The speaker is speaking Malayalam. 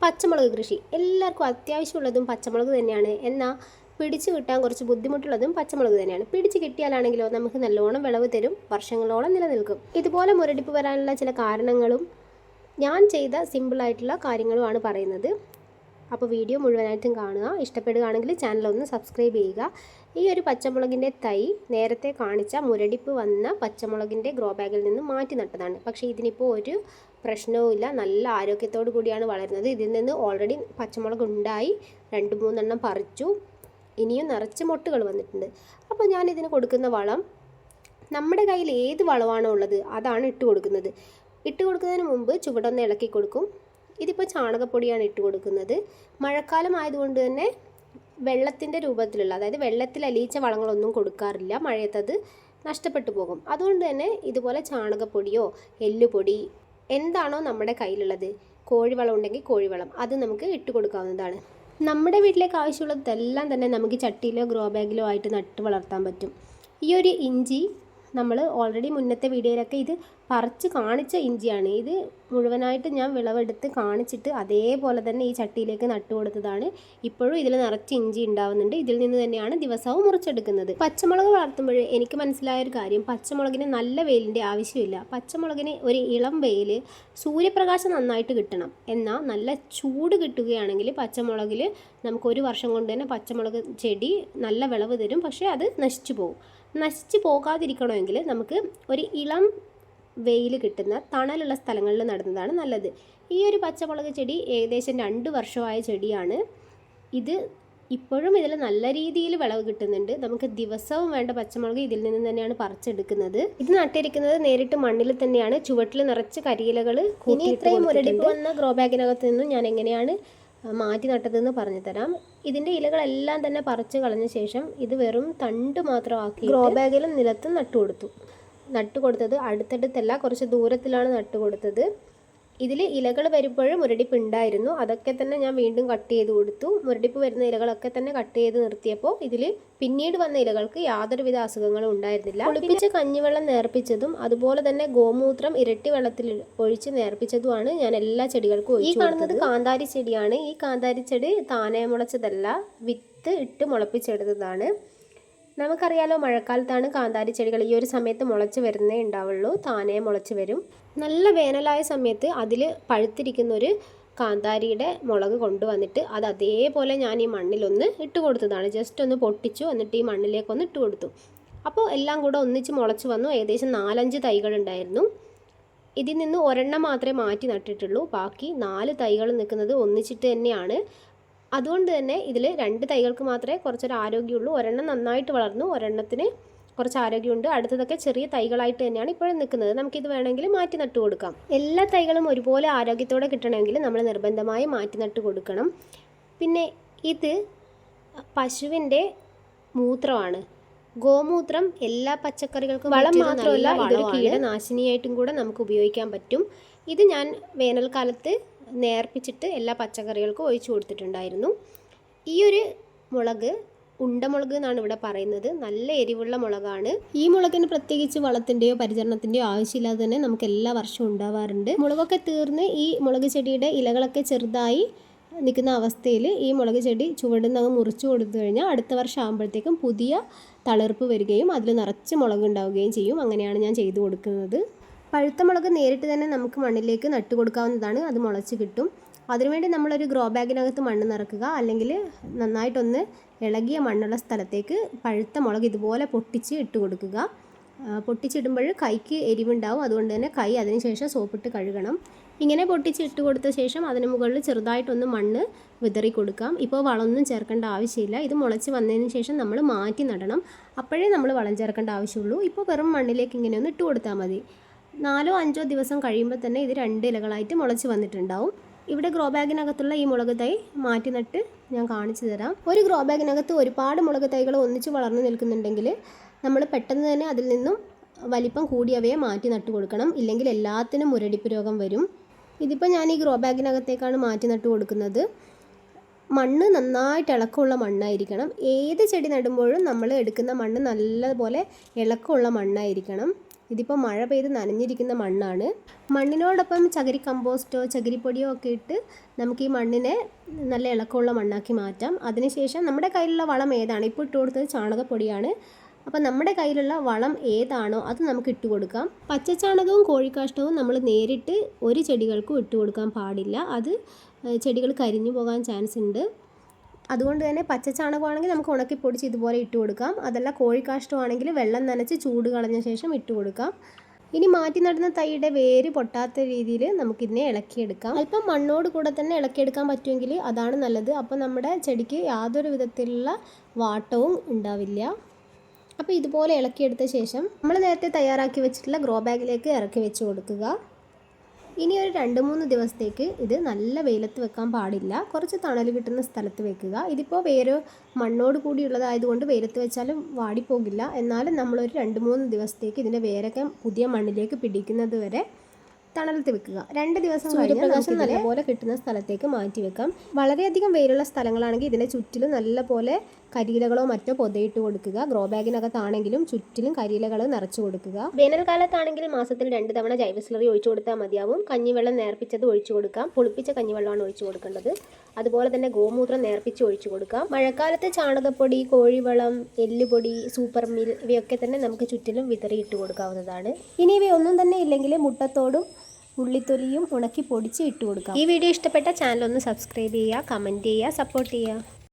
പച്ചമുളക് കൃഷി എല്ലാവർക്കും അത്യാവശ്യമുള്ളതും പച്ചമുളക് തന്നെയാണ്. എന്നാൽ പിടിച്ചു കിട്ടാൻ കുറച്ച് ബുദ്ധിമുട്ടുള്ളതും പച്ചമുളക് തന്നെയാണ്. പിടിച്ച് കിട്ടിയാലാണെങ്കിലോ നമുക്ക് നല്ലോണം വിളവ് തരും, വർഷങ്ങളോളം നിലനിൽക്കും. ഇതുപോലെ മുരടിപ്പ് വരാനുള്ള ചില കാരണങ്ങളും ഞാൻ ചെയ്ത സിമ്പിളായിട്ടുള്ള കാര്യങ്ങളുമാണ് പറയുന്നത്. അപ്പോൾ വീഡിയോ മുഴുവനായിട്ടും കാണുക. ഇഷ്ടപ്പെടുകയാണെങ്കിൽ ചാനലൊന്ന് സബ്സ്ക്രൈബ് ചെയ്യുക. ഈ ഒരു പച്ചമുളകിൻ്റെ തൈ നേരത്തെ കാണിച്ച മുരടിപ്പ് വന്ന പച്ചമുളകിൻ്റെ ഗ്രോ ബാഗിൽ നിന്ന് മാറ്റി നട്ടതാണ്. പക്ഷേ ഇതിനിപ്പോൾ ഒരു പ്രശ്നവുമില്ല, നല്ല ആരോഗ്യത്തോടു കൂടിയാണ് വളരുന്നത്. ഇതിൽ നിന്ന് ഓൾറെഡി പച്ചമുളക് ഉണ്ടായി 2-3 എണ്ണം പറിച്ചു. ഇനിയും നിറച്ച് മൊട്ടുകൾ വന്നിട്ടുണ്ട്. അപ്പോൾ ഞാൻ ഇതിന് കൊടുക്കുന്ന വളം, നമ്മുടെ കയ്യിൽ ഏത് വളമാണോ ഉള്ളത് അതാണ് ഇട്ട് കൊടുക്കുന്നത്. ഇട്ട് കൊടുക്കുന്നതിന് മുമ്പ് ചുവടൊന്ന് ഇളക്കി കൊടുക്കും. ഇതിപ്പോൾ ചാണകപ്പൊടിയാണ് ഇട്ട് കൊടുക്കുന്നത്. മഴക്കാലം ആയതുകൊണ്ട് തന്നെ വെള്ളത്തിൻ്റെ രൂപത്തിലുള്ള, അതായത് വെള്ളത്തിൽ അലിയിച്ച വളങ്ങളൊന്നും കൊടുക്കാറില്ല. മഴയത്തത് നഷ്ടപ്പെട്ടു പോകും. അതുകൊണ്ട് തന്നെ ഇതുപോലെ ചാണകപ്പൊടിയോ എല്ലുപൊടി എന്താണോ നമ്മുടെ കയ്യിലുള്ളത്, കോഴിവളം ഉണ്ടെങ്കിൽ കോഴിവളം, അത് നമുക്ക് ഇട്ട് കൊടുക്കാവുന്നതാണ്. നമ്മുടെ വീട്ടിലേക്ക് ആവശ്യമുള്ളതെല്ലാം തന്നെ നമുക്ക് ചട്ടിയിലോ ഗ്രോ ബാഗിലോ ആയിട്ട് നട്ട് വളർത്താൻ പറ്റും. ഈ ഒരു ഇഞ്ചി നമ്മൾ ഓൾറെഡി മുന്നത്തെ വീഡിയോയിലൊക്കെ ഇത് പറിച്ച് കാണിച്ച ഇഞ്ചിയാണ്. ഇത് മുഴുവനായിട്ട് ഞാൻ വിളവെടുത്ത് കാണിച്ചിട്ട് അതേപോലെ തന്നെ ഈ ചട്ടിയിലേക്ക് നട്ടു കൊടുത്തതാണ്. ഇപ്പോഴും ഇതിൽ നിറച്ച് ഇഞ്ചി ഉണ്ടാവുന്നുണ്ട്. ഇതിൽ നിന്ന് തന്നെയാണ് ദിവസവും മുറിച്ചെടുക്കുന്നത്. പച്ചമുളക് വളർത്തുമ്പോൾ എനിക്ക് മനസ്സിലായൊരു കാര്യം, പച്ചമുളകിന് നല്ല വെയിലിൻ്റെ ആവശ്യമില്ല. പച്ചമുളകിന് ഒരു ഇളം വെയിൽ, സൂര്യപ്രകാശം നന്നായിട്ട് കിട്ടണം. എന്നാൽ നല്ല ചൂട് കിട്ടുകയാണെങ്കിൽ പച്ചമുളകിൽ നമുക്ക് 1 വർഷം കൊണ്ട് തന്നെ പച്ചമുളക് ചെടി നല്ല വിളവ് തരും. പക്ഷേ അത് നശിച്ചു പോകും. നശിച്ചു പോകാതിരിക്കണമെങ്കിൽ നമുക്ക് ഒരു ഇളം വെയിൽ കിട്ടുന്ന തണലുള്ള സ്ഥലങ്ങളിൽ നടുന്നതാണ് നല്ലത്. ഈ ഒരു പച്ചമുളക് ചെടി ഏകദേശം 2 വർഷമായ ചെടിയാണ്. ഇത് ഇപ്പോഴും ഇതിൽ നല്ല രീതിയിൽ വിളവ് കിട്ടുന്നുണ്ട്. നമുക്ക് ദിവസവും വേണ്ട പച്ചമുളക് ഇതിൽ നിന്ന് തന്നെയാണ് പറിച്ചെടുക്കുന്നത്. ഇത് നട്ടിരിക്കുന്നത് നേരിട്ട് മണ്ണിൽ തന്നെയാണ്. ചുവട്ടിൽ നിറച്ച് കരിയിലകൾ. ഇനി ഇത്രയും മുരടിപ്പ് വന്ന ഗ്രോ ബാഗിനകത്ത് നിന്നും ഞാൻ എങ്ങനെയാണ് മാറ്റി നട്ടതെന്ന് പറഞ്ഞു തരാം. ഇതിൻ്റെ ഇലകളെല്ലാം തന്നെ പറിച്ച് കളഞ്ഞ ശേഷം ഇത് വെറും തണ്ട് മാത്രമാക്കി ഗ്രോ ബാഗിലും നിലത്തും നട്ടുകൊടുത്തത് അടുത്തടുത്തല്ല, കുറച്ച് ദൂരത്തിലാണ് നട്ടുകൊടുത്തത്. ഇതിൽ ഇലകൾ വരുമ്പോഴും മുരടിപ്പ് ഉണ്ടായിരുന്നു. അതൊക്കെ തന്നെ ഞാൻ വീണ്ടും കട്ട് ചെയ്ത് കൊടുത്തു. മുരടിപ്പ് വരുന്ന ഇലകളൊക്കെ തന്നെ കട്ട് ചെയ്ത് നിർത്തിയപ്പോൾ ഇതിൽ പിന്നീട് വന്ന ഇലകൾക്ക് യാതൊരുവിധ അസുഖങ്ങളും ഉണ്ടായിരുന്നില്ല. കുളിപ്പിച്ച് കഞ്ഞിവെള്ളം നേർപ്പിച്ചതും അതുപോലെ തന്നെ ഗോമൂത്രം ഇരട്ടി വെള്ളത്തിൽ ഒഴിച്ച് നേർപ്പിച്ചതുമാണ് ഞാൻ എല്ലാ ചെടികൾക്കും ഒഴിച്ചു. ഈ കാണുന്നത് കാന്താരി ചെടിയാണ്. ഈ കാന്താരി ചെടി താനെ മുളച്ചതല്ല, വിത്ത് ഇട്ട് മുളപ്പിച്ചെടുത്തതാണ്. നമുക്കറിയാലോ, മഴക്കാലത്താണ് കാന്താരി ചെടികൾ ഈ ഒരു സമയത്ത് മുളച്ച് വരുന്നേ ഉണ്ടാവുള്ളൂ. താനേ മുളച്ച് വരും. നല്ല വേനലായ സമയത്ത് അതിൽ പഴുത്തിരിക്കുന്നൊരു കാന്താരിയുടെ മുളക് കൊണ്ടുവന്നിട്ട് അത് അതേപോലെ ഞാൻ ഈ മണ്ണിലൊന്ന് ഇട്ട് കൊടുത്തതാണ്. ജസ്റ്റ് ഒന്ന് പൊട്ടിച്ചു, എന്നിട്ട് ഈ മണ്ണിലേക്കൊന്ന് ഇട്ട് കൊടുത്തു. അപ്പോൾ എല്ലാം കൂടെ ഒന്നിച്ച് മുളച്ച് വന്നു. ഏകദേശം 4-5 തൈകളുണ്ടായിരുന്നു. ഇതിൽ നിന്ന് 1 മാത്രമേ മാറ്റി നട്ടിട്ടുള്ളൂ. ബാക്കി 4 തൈകൾ നിൽക്കുന്നത് ഒന്നിച്ചിട്ട് തന്നെയാണ്. അതുകൊണ്ട് തന്നെ ഇതിൽ 2 തൈകൾക്ക് മാത്രമേ കുറച്ചൊരു ആരോഗ്യമുള്ളൂ. 1 നന്നായിട്ട് വളർന്നു, 1 കുറച്ച് ആരോഗ്യമുണ്ട്. അടുത്തതൊക്കെ ചെറിയ തൈകളായിട്ട് തന്നെയാണ് ഇപ്പോഴും നിൽക്കുന്നത്. നമുക്കിത് വേണമെങ്കിൽ മാറ്റി നട്ടു കൊടുക്കാം. എല്ലാ തൈകളും ഒരുപോലെ ആരോഗ്യത്തോടെ കിട്ടണമെങ്കിൽ നമ്മൾ നിർബന്ധമായി മാറ്റി നട്ട് കൊടുക്കണം. പിന്നെ ഇത് പശുവിൻ്റെ മൂത്രമാണ്. ഗോമൂത്രം എല്ലാ പച്ചക്കറികൾക്കും വളം മാത്രമല്ല, ഇതൊരു കീടനാശിനിയായിട്ടും കൂടെ നമുക്ക് ഉപയോഗിക്കാൻ പറ്റും. ഇത് ഞാൻ വേനൽക്കാലത്ത് നേർപ്പിച്ചിട്ട് എല്ലാ പച്ചക്കറികൾക്കും ഒഴിച്ചു കൊടുത്തിട്ടുണ്ടായിരുന്നു. ഈ ഒരു മുളക് ഉണ്ടമുളക് എന്നാണ് ഇവിടെ പറയുന്നത്. നല്ല എരിവുള്ള മുളകാണ്. ഈ മുളകിന് പ്രത്യേകിച്ച് വളത്തിൻ്റെയോ പരിചരണത്തിൻ്റെയോ ആവശ്യമില്ലാതെ തന്നെ നമുക്ക് എല്ലാ വർഷവും ഉണ്ടാവാറുണ്ട്. മുളകൊക്കെ തീർന്ന് ഈ മുളക് ചെടിയുടെ ഇലകളൊക്കെ ചെറുതായി നിൽക്കുന്ന അവസ്ഥയിൽ ഈ മുളക് ചെടി ചുവടുന്നങ്ങ് മുറിച്ചു കൊടുത്തു കഴിഞ്ഞാൽ അടുത്ത വർഷം ആകുമ്പോഴത്തേക്കും പുതിയ തളിർപ്പ് വരികയും അതിൽ നിറച്ച് മുളക് ഉണ്ടാവുകയും ചെയ്യും. അങ്ങനെയാണ് ഞാൻ ചെയ്തു കൊടുക്കുന്നത്. പഴുത്ത മുളക് നേരിട്ട് തന്നെ നമുക്ക് മണ്ണിലേക്ക് നട്ടു കൊടുക്കാവുന്നതാണ്. അത് മുളച്ച് കിട്ടും. അതിനുവേണ്ടി നമ്മളൊരു ഗ്രോ ബാഗിനകത്ത് മണ്ണ് നിറക്കുക, അല്ലെങ്കിൽ നന്നായിട്ടൊന്ന് ഇളകിയ മണ്ണുള്ള സ്ഥലത്തേക്ക് പഴുത്ത മുളക് ഇതുപോലെ പൊട്ടിച്ച് ഇട്ട് കൊടുക്കുക. പൊട്ടിച്ചിടുമ്പോൾ കൈക്ക് എരിവുണ്ടാവും. അതുകൊണ്ട് തന്നെ കൈ അതിനുശേഷം സോപ്പിട്ട് കഴുകണം. ഇങ്ങനെ പൊട്ടിച്ച് ഇട്ട് കൊടുത്ത ശേഷം അതിന് മുകളിൽ ചെറുതായിട്ടൊന്ന് മണ്ണ് വിതറി കൊടുക്കാം. ഇപ്പോൾ വളമൊന്നും ചേർക്കേണ്ട ആവശ്യമില്ല. ഇത് മുളച്ച് വന്നതിന് ശേഷം നമ്മൾ മാറ്റി നടണം. അപ്പോഴേ നമ്മൾ വളം ചേർക്കേണ്ട ആവശ്യമുള്ളൂ. ഇപ്പോൾ വെറും മണ്ണിലേക്ക് ഇങ്ങനെ ഒന്ന് ഇട്ട് കൊടുത്താൽ മതി. 4-5 ദിവസം കഴിയുമ്പോൾ തന്നെ ഇത് 2 ഇലകളായിട്ട് മുളച്ച് വന്നിട്ടുണ്ടാവും. ഇവിടെ ഗ്രോ ബാഗിനകത്തുള്ള ഈ മുളക് തൈ മാറ്റി നട്ട് ഞാൻ കാണിച്ചു തരാം. ഒരു ഗ്രോ ബാഗിനകത്ത് ഒരുപാട് മുളക് തൈകൾ ഒന്നിച്ച് വളർന്നു നിൽക്കുന്നുണ്ടെങ്കിൽ നമ്മൾ പെട്ടെന്ന് തന്നെ അതിൽ നിന്നും വലിപ്പം കൂടിയവയെ മാറ്റി നട്ട് കൊടുക്കണം. ഇല്ലെങ്കിൽ എല്ലാത്തിനും മുരടിപ്പ് രോഗം വരും. ഇതിപ്പോൾ ഞാൻ ഈ ഗ്രോ ബാഗിനകത്തേക്കാണ് മാറ്റി നട്ട് കൊടുക്കുന്നത്. മണ്ണ് നന്നായിട്ട് ഇളക്കമുള്ള മണ്ണായിരിക്കണം. ഏത് ചെടി നടുമ്പോഴും നമ്മൾ എടുക്കുന്ന മണ്ണ് നല്ലപോലെ ഇളക്കമുള്ള മണ്ണായിരിക്കണം. ഇതിപ്പോൾ മഴ പെയ്ത് നനഞ്ഞിരിക്കുന്ന മണ്ണാണ്. മണ്ണിനോടൊപ്പം ചകിരി കമ്പോസ്റ്റോ ചകിരിപ്പൊടിയോ ഒക്കെ ഇട്ട് നമുക്ക് ഈ മണ്ണിനെ നല്ല ഇളക്കമുള്ള മണ്ണാക്കി മാറ്റാം. അതിനുശേഷം നമ്മുടെ കയ്യിലുള്ള വളം ഏതാണ്, ഇപ്പോൾ ഇട്ട് കൊടുത്തത് ചാണകപ്പൊടിയാണ്. അപ്പോൾ നമ്മുടെ കയ്യിലുള്ള വളം ഏതാണോ അത് നമുക്ക് ഇട്ട് കൊടുക്കാം. പച്ചച്ചാണകവും കോഴിക്കാഷ്ടവും നമ്മൾ നേരിട്ട് ഒരു ചെടികൾക്കും ഇട്ട് കൊടുക്കാൻ പാടില്ല. അത് ചെടികൾ കരിഞ്ഞു പോകാൻ ചാൻസ് ഉണ്ട്. അതുകൊണ്ട് തന്നെ പച്ചച്ചാണകമാണെങ്കിൽ നമുക്ക് ഉണക്കി പൊടിച്ച് ഇതുപോലെ ഇട്ട് കൊടുക്കാം. അതല്ല കോഴിക്കാഷ്ടമാണെങ്കിൽ വെള്ളം നനച്ച് ചൂട് കളഞ്ഞ ശേഷം ഇട്ട് കൊടുക്കാം. ഇനി മാറ്റി നടുന്ന തൈയുടെ വേര് പൊട്ടാത്ത രീതിയിൽ നമുക്കിതിനെ ഇളക്കിയെടുക്കാം. അല്പം മണ്ണോട് കൂടെ തന്നെ ഇളക്കിയെടുക്കാൻ പറ്റുമെങ്കിൽ അതാണ് നല്ലത്. അപ്പോൾ നമ്മുടെ ചെടിക്ക് യാതൊരു വിധത്തിലുള്ള വാട്ടവും ഉണ്ടാവില്ല. അപ്പോൾ ഇതുപോലെ ഇളക്കിയെടുത്ത ശേഷം നമ്മൾ നേരത്തെ തയ്യാറാക്കി വെച്ചിട്ടുള്ള ഗ്രോ ബാഗിലേക്ക് ഇറക്കി വെച്ച് കൊടുക്കുക. ഇനി ഒരു 2-3 ദിവസത്തേക്ക് ഇത് നല്ല വെയിലത്ത് വെക്കാൻ പാടില്ല. കുറച്ച് തണൽ കിട്ടുന്ന സ്ഥലത്ത് വെക്കുക. ഇതിപ്പോൾ വേര് മണ്ണോട് കൂടിയുള്ളതായതുകൊണ്ട് വെയിലത്ത് വെച്ചാലും വാടിപ്പോകില്ല. എന്നാലും നമ്മളൊരു 2-3 ദിവസത്തേക്ക് ഇതിൻ്റെ വേരൊക്കെ പുതിയ മണ്ണിലേക്ക് പിടിക്കുന്നത് വരെ തണലത്ത് വെക്കുക. 2 ദിവസം സൂര്യപ്രകാശം നല്ലപോലെ കിട്ടുന്ന സ്ഥലത്തേക്ക് മാറ്റി വെക്കാം. വളരെയധികം വെയിലുള്ള സ്ഥലങ്ങളാണെങ്കിൽ ഇതിൻ്റെ ചുറ്റിലും നല്ലപോലെ കരിയിലകളോ മറ്റോ പൊതയിട്ട് കൊടുക്കുക. ഗ്രോ ബാഗിനകത്താണെങ്കിലും ചുറ്റിലും കരിയിലകൾ നിറച്ചു കൊടുക്കുക. വേനൽക്കാലത്താണെങ്കിൽ മാസത്തിൽ 2 തവണ ജൈവ സ്ലറി ഒഴിച്ചു കൊടുത്താൽ മതിയാവും. കഞ്ഞിവെള്ളം നേർപ്പിച്ചത് ഒഴിച്ചു കൊടുക്കാം. പുളിപ്പിച്ച കഞ്ഞിവെള്ളമാണ് ഒഴിച്ചു കൊടുക്കേണ്ടത്. അതുപോലെ തന്നെ ഗോമൂത്രം നേർപ്പിച്ച് ഒഴിച്ചു കൊടുക്കാം. മഴക്കാലത്ത് ചാണകപ്പൊടി, കോഴിവളം, എല്ലുപൊടി, സൂപ്പർ മീൽ ഇവയൊക്കെ തന്നെ നമുക്ക് ചുറ്റിലും വിതറിയിട്ട് കൊടുക്കാവുന്നതാണ്. ഇനി ഇവയൊന്നും തന്നെ ഇല്ലെങ്കിൽ മുട്ടത്തോടും ഉള്ളിത്തൊലിയും ഉണക്കി പൊടിച്ച് ഇട്ട് കൊടുക്കാം. ഈ വീഡിയോ ഇഷ്ടപ്പെട്ട ചാനൽ ഒന്ന് സബ്സ്ക്രൈബ് ചെയ്യുക, കമൻറ്റ് ചെയ്യുക, സപ്പോർട്ട് ചെയ്യുക.